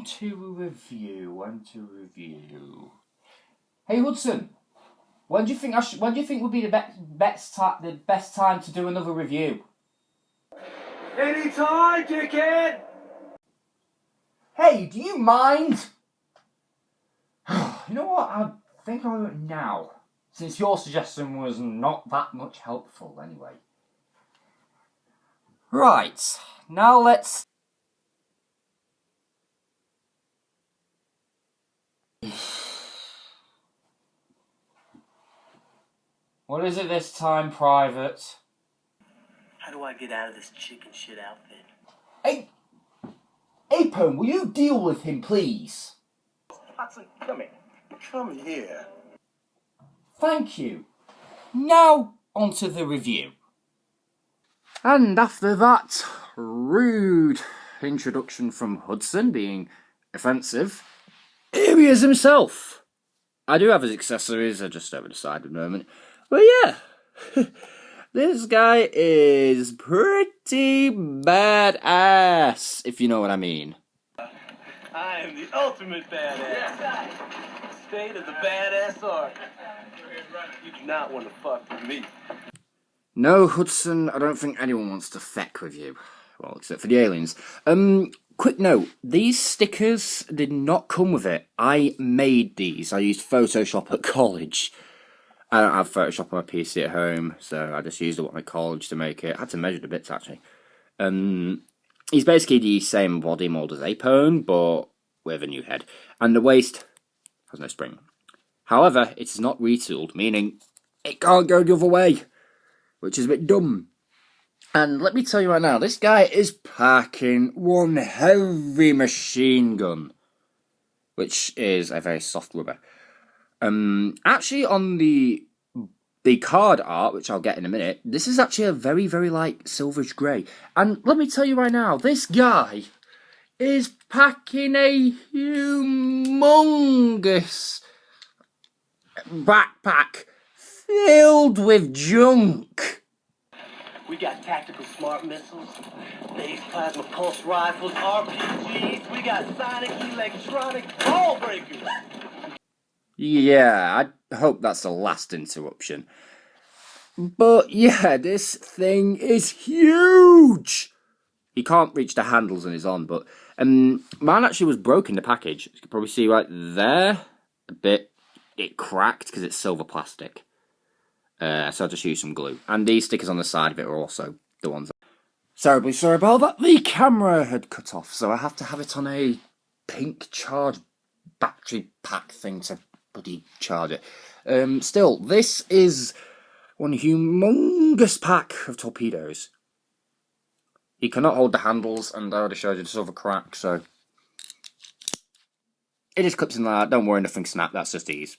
When to review. Hey Hudson, when do you think would be the best time to do another review? Anytime, dickhead! Hey, do you mind? You know what? I think I'll do it now, since your suggestion was not that much helpful anyway. Right, now let's... What is it this time, Private? How do I get out of this chicken shit outfit? Hey, Apone, will you deal with him, please? Hudson, come here. Come here. Thank you. Now, onto the review. And after that rude introduction from Hudson being offensive, here he is himself. I do have his accessories, I just over the side at the moment. But yeah, this guy is pretty badass, if you know what I mean. I am the ultimate badass. State of the badass art. You do not want to fuck with me. No, Hudson, I don't think anyone wants to feck with you. Well, except for the aliens. Quick note, these stickers did not come with it. I made these. I used Photoshop at college. I don't have Photoshop on my PC at home, so I just used it at college to make it. I had to measure the bits, actually. He's basically the same body mould as Apone, but with a new head. And the waist has no spring. However, it is not retooled, meaning it can't go the other way, which is a bit dumb. And let me tell you right now, this guy is packing one heavy machine gun, which is a very soft rubber. Actually, on the card art, which I'll get in a minute, this is actually a very, very light silverish grey. And let me tell you right now, this guy is packing a humongous backpack filled with junk. We got tactical smart missiles, phase plasma pulse rifles, RPGs, we got sonic electronic ball breakers. Yeah, I hope that's the last interruption. But yeah, this thing is huge! He can't reach the handles on his arm, but mine actually was broken, the package. You can probably see right there, a bit, it cracked because it's silver plastic. So I just used some glue. And these stickers on the side of it are also the ones. Terribly sorry about that. The camera had cut off, so I have to have it on a pink charge battery pack thing to bloody charge it. Still, this is one humongous pack of torpedoes. He cannot hold the handles, and I already showed you the silver crack, so it just clips in there. Don't worry, nothing snapped. That's just these,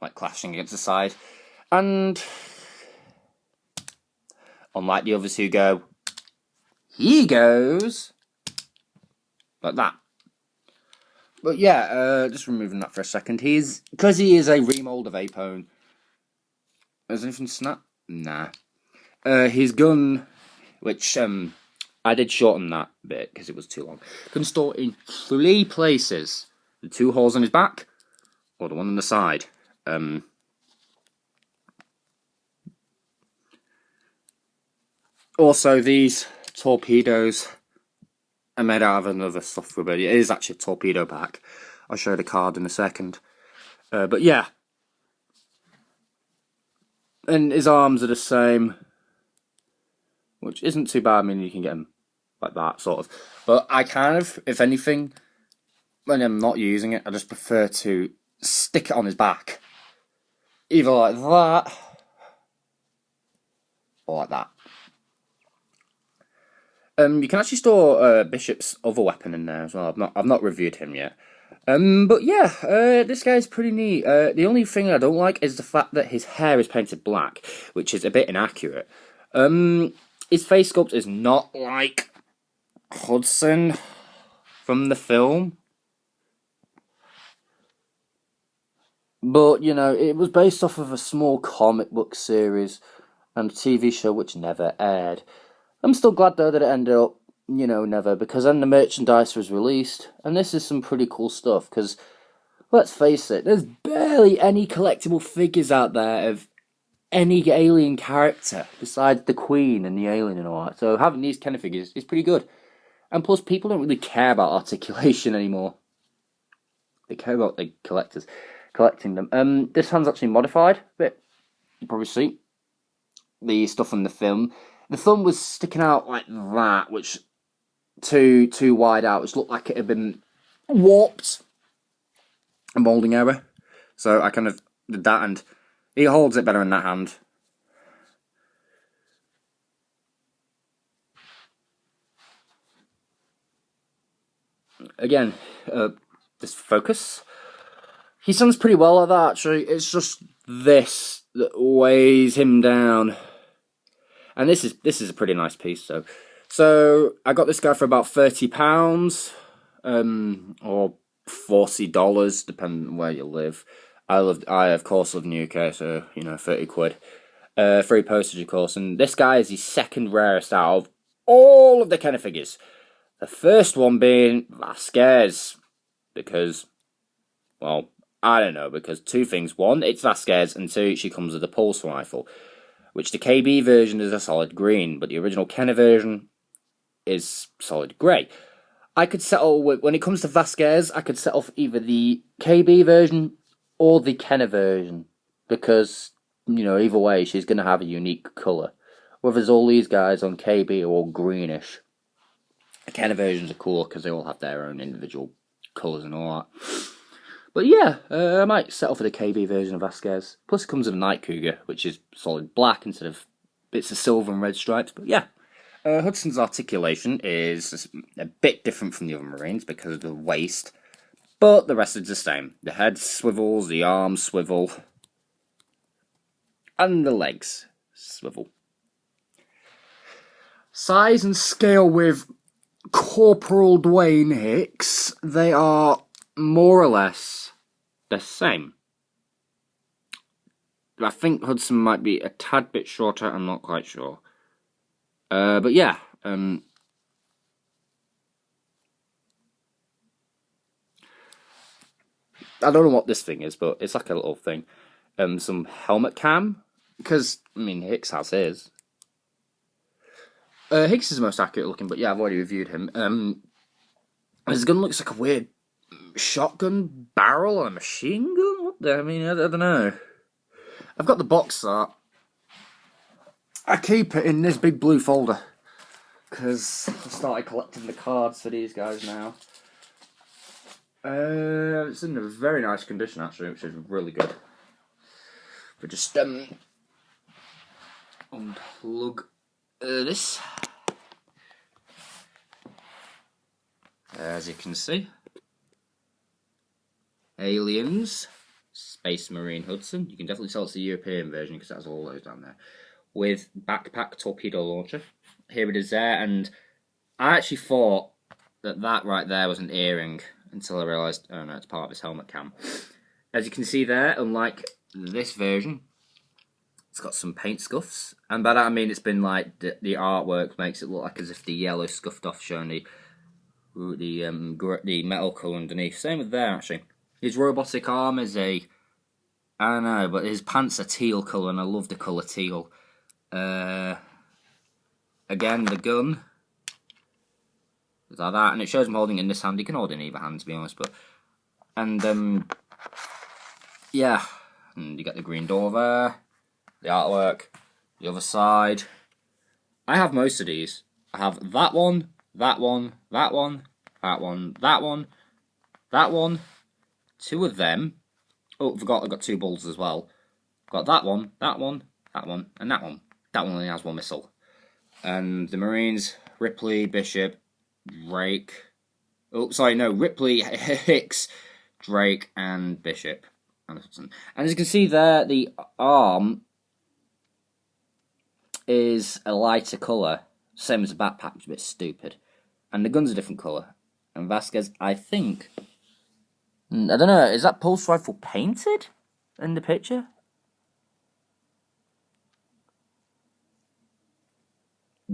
like, clashing against the side. And unlike the others who go, he goes like that. But yeah, just removing that for a second. Because he is a remold of Apone. Has anything snapped? Nah. His gun, which I did shorten that bit because it was too long, can store in 3 places: the 2 holes on his back, or the one on the side. Also, these torpedoes are made out of another soft rubber. It is actually a torpedo pack. I'll show you the card in a second. But yeah. And his arms are the same, which isn't too bad. I mean, you can get them like that, sort of. But I kind of, if anything, when I'm not using it, I just prefer to stick it on his back. Either like that, or like that. You can actually store Bishop's other weapon in there as well. I've not reviewed him yet. But yeah, this guy's pretty neat. The only thing I don't like is the fact that his hair is painted black, which is a bit inaccurate. His face sculpt is not like Hudson from the film. But, you know, it was based off of a small comic book series and a TV show which never aired. I'm still glad, though, that it ended up never, because then the merchandise was released, and this is some pretty cool stuff, because, let's face it, there's barely any collectible figures out there of any alien character, besides the Queen and the alien and all that, so having these kind of figures is pretty good. And plus, people don't really care about articulation anymore. They care about the collectors collecting them. This hand's actually modified a bit. You probably see the stuff in the film. The thumb was sticking out like that, which too wide out, which looked like it had been warped. A moulding error. So I kind of did that, and he holds it better in that hand. Again, this focus. He stands pretty well at that, actually. It's just this that weighs him down. And this is a pretty nice piece, so I got this guy for about £30, or $40, depending on where you live. I of course live in the UK, so 30 quid. Free postage, of course. And this guy is the second rarest out of all of the Kenner figures. The first one being Vasquez, because, well, I don't know, because two things. One, it's Vasquez, and two, she comes with a pulse rifle, which the KB version is a solid green, but the original Kenner version is solid grey. I could settle with, when it comes to Vasquez, I could settle for either the KB version or the Kenner version, because, either way, she's going to have a unique colour. Whereas all these guys on KB are all greenish. The Kenner versions are cool because they all have their own individual colours and all that. But yeah, I might settle for the KB version of Vasquez. Plus it comes with a Night Cougar, which is solid black instead of bits of silver and red stripes. But yeah, Hudson's articulation is a bit different from the other Marines because of the waist. But the rest is the same. The head swivels, the arms swivel, and the legs swivel. Size and scale with Corporal Dwayne Hicks, they are more or less the same. I think Hudson might be a tad bit shorter, I'm not quite sure. But yeah, I don't know what this thing is, but it's like a little thing. Some helmet cam, because, Hicks has his. Hicks is the most accurate looking, but yeah, I've already reviewed him. His gun looks like a weird shotgun barrel on a machine gun? What the? I don't know. I've got the box art. I keep it in this big blue folder because I started collecting the cards for these guys now. It's in a very nice condition actually, which is really good. But just unplug this. As you can see, Aliens, Space Marine Hudson. You can definitely tell it's the European version because that's all those down there. With backpack torpedo launcher. Here it is there, and I actually thought that right there was an earring until I realised, oh no, it's part of his helmet cam. As you can see there, unlike this version, it's got some paint scuffs, and by that I mean it's been like the artwork makes it look like as if the yellow scuffed off, showing the metal colour underneath. Same with there actually. His robotic arm is I don't know, but his pants are teal colour, and I love the colour teal. Again, the gun is like that, and it shows him holding it in this hand. You can hold it in either hand, to be honest, but yeah, and you get the green door there, the artwork, the other side. I have most of these. I have that one, that one, that one, that one, that one, that one, two of them. Oh, forgot I got two bulls as well. Got that one, that one, that one, and that one. That one only has one missile. And the Marines, Ripley, Bishop, Drake. Oh, sorry, no, Ripley, Hicks, Drake, and Bishop. And as you can see there, the arm is a lighter colour. Same as the backpack, which is a bit stupid. And the gun's a different colour. And Vasquez, I think, I don't know, is that pulse rifle painted in the picture?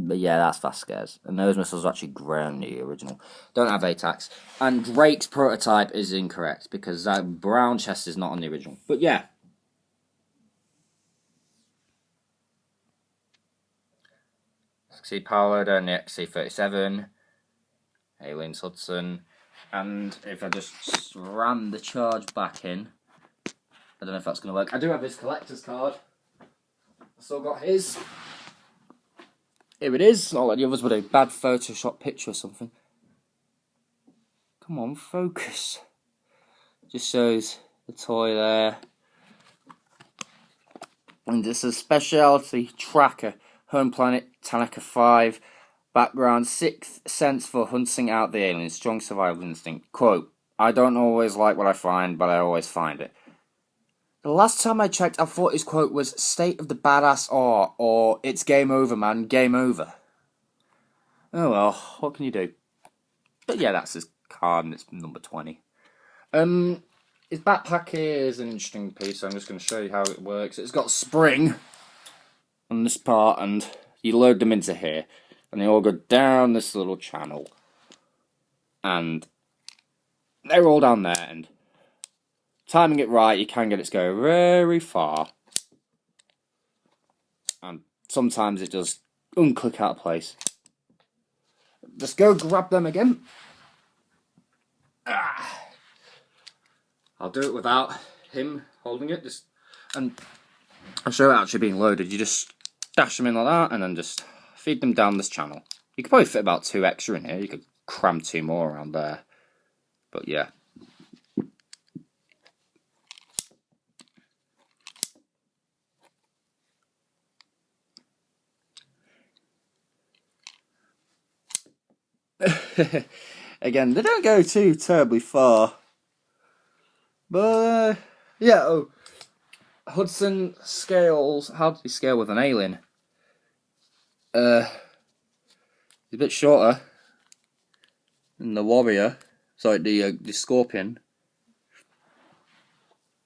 But yeah, that's Vasquez. And those missiles are actually grey on the original. Don't have ATACs. And Drake's prototype is incorrect because that brown chest is not on the original. But yeah. XC Powered and the XC-37. Aliens Hudson. And if I just ram the charge back in, I don't know if that's going to work. I do have his collector's card. I still got his. Here it is. Not like the others with a bad Photoshop picture or something. Come on, focus. Just shows the toy there. And it's a specialty tracker. Home planet, Tanaka 5. Background, 6th sense for hunting out the aliens. Strong survival instinct. Quote, I don't always like what I find, but I always find it. The last time I checked, I thought his quote was state of the badass or it's game over, man, game over. Oh well, what can you do? But yeah, that's his card and it's number 20. His backpack here is an interesting piece, so I'm just going to show you how it works. It's got a spring on this part and you load them into here and they all go down this little channel. And they're all down there and timing it right, you can get it to go very far. And sometimes it does unclick out of place. Just go grab them again. I'll do it without him holding it. And I'll show it actually being loaded. You just dash them in like that and then just feed them down this channel. You could probably fit about 2 extra in here. You could cram 2 more around there. But yeah. Again, they don't go too terribly far. But, yeah, Hudson scales. How did he scale with an alien? He's a bit shorter than the warrior. Sorry, the scorpion.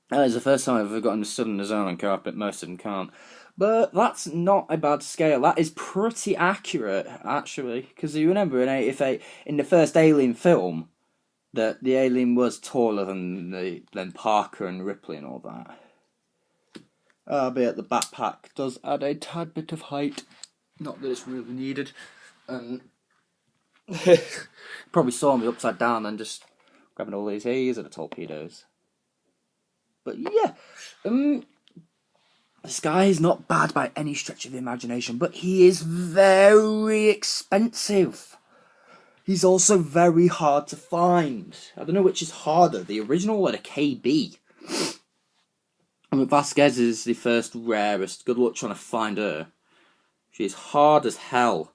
That is the first time I've ever got him stood on his own on carpet. Most of them can't. But that's not a bad scale. That is pretty accurate, actually. Because you remember in the first Alien film, that the alien was taller than Parker and Ripley and all that. Albeit the backpack does add a tad bit of height. Not that it's really needed. Probably saw me upside down and just grabbing all these. These are the torpedoes. But yeah, this guy is not bad by any stretch of the imagination, but he is very expensive. He's also very hard to find. I don't know which is harder, the original or the KB. I mean, Vasquez is the first rarest. Good luck trying to find her. She's hard as hell.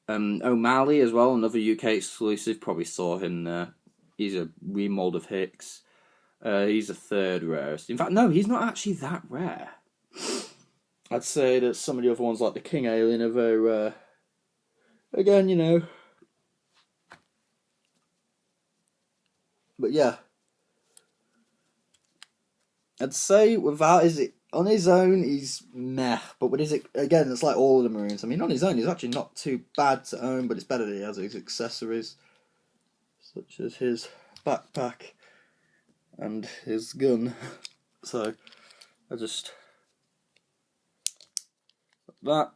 O'Malley as well, another UK exclusive. Probably saw him there. He's a remold of Hicks. He's the 3rd rarest. In fact, no, he's not actually that rare. I'd say that some of the other ones, like the King Alien, are very rare. Again, you know. But yeah. I'd say on his own, he's meh. But with his, again, it's like all of the Marines. I mean, on his own, he's actually not too bad to own, but it's better that he has his accessories, such as his backpack and his gun. So, I just that,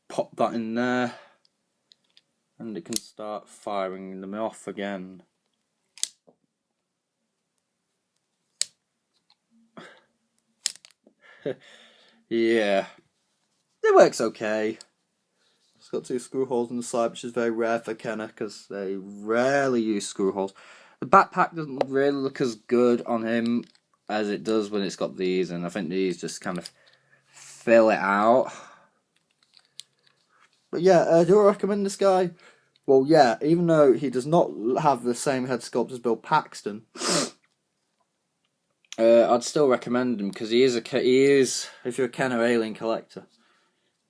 pop that in there, and it can start firing them off again. Yeah, it works okay. It's got 2 screw holes on the side, which is very rare for Kenner because they rarely use screw holes. The backpack doesn't really look as good on him as it does when it's got these, and I think these just kind of fill it out. But yeah, do I recommend this guy? Well, yeah, even though he does not have the same head sculpt as Bill Paxton, I'd still recommend him because he is, if you're a Kenner Alien collector,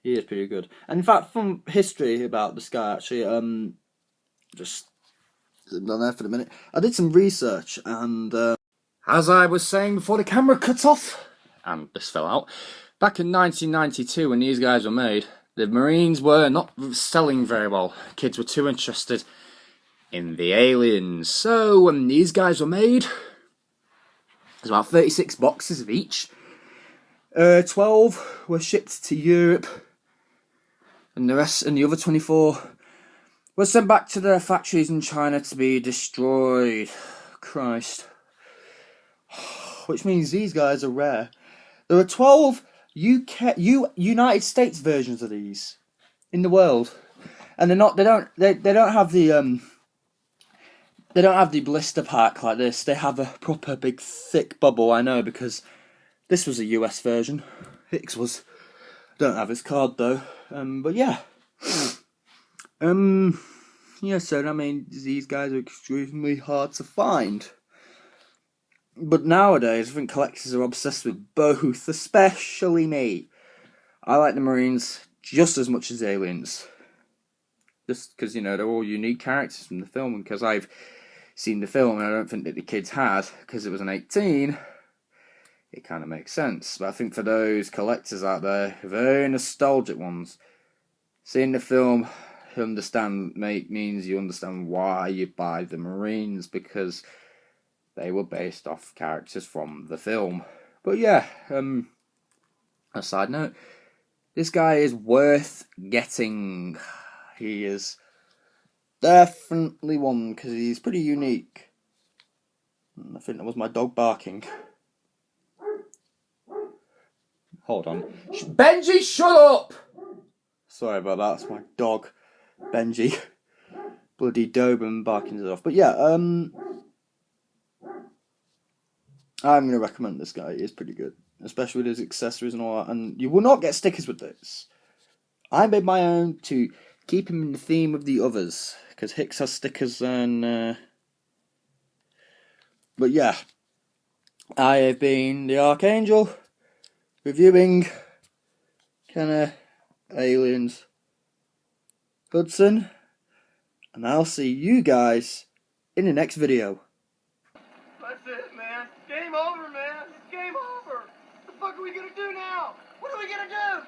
he is pretty good. And in fact, from history about this guy, actually, just on there for a minute, I did some research, and as I was saying before the camera cut off, and this fell out, Back in 1992, when these guys were made, the Marines were not selling very well. Kids were too interested in the aliens. So when these guys were made, there's about 36 boxes of each. 12 were shipped to Europe, and the other 24 were sent back to their factories in China to be destroyed. Christ. Which means these guys are rare. There are 12 United States versions of these in the world, and they don't have the blister pack like this. They have a proper big thick bubble. I know, because this was a US version. Hicks was. Don't have his card though. But yeah. Yeah, so I mean, these guys are extremely hard to find. But nowadays, I think collectors are obsessed with both, especially me. I like the Marines just as much as aliens. Just because, you know, they're all unique characters from the film, and because I've seen the film and I don't think that the kids had, because it was an 18, it kind of makes sense. But I think for those collectors out there, very nostalgic ones, seeing the film means you understand why you buy the Marines, because they were based off characters from the film. But yeah, a side note, this guy is worth getting. He is definitely one, because he's pretty unique. I think that was my dog barking. Hold on. Benji, shut up! Sorry about that, that's my dog, Benji. Bloody Doberman barking it off. But yeah, I'm going to recommend this guy. He is pretty good, especially with his accessories and all that. And you will not get stickers with this. I made my own to keep him in the theme of the others, because Hicks has stickers and... But yeah, I have been the Archangel, reviewing Kenner Aliens Hudson, and I'll see you guys in the next video. That's it, man. Game over, man. It's game over. What the fuck are we gonna do now? What are we gonna do?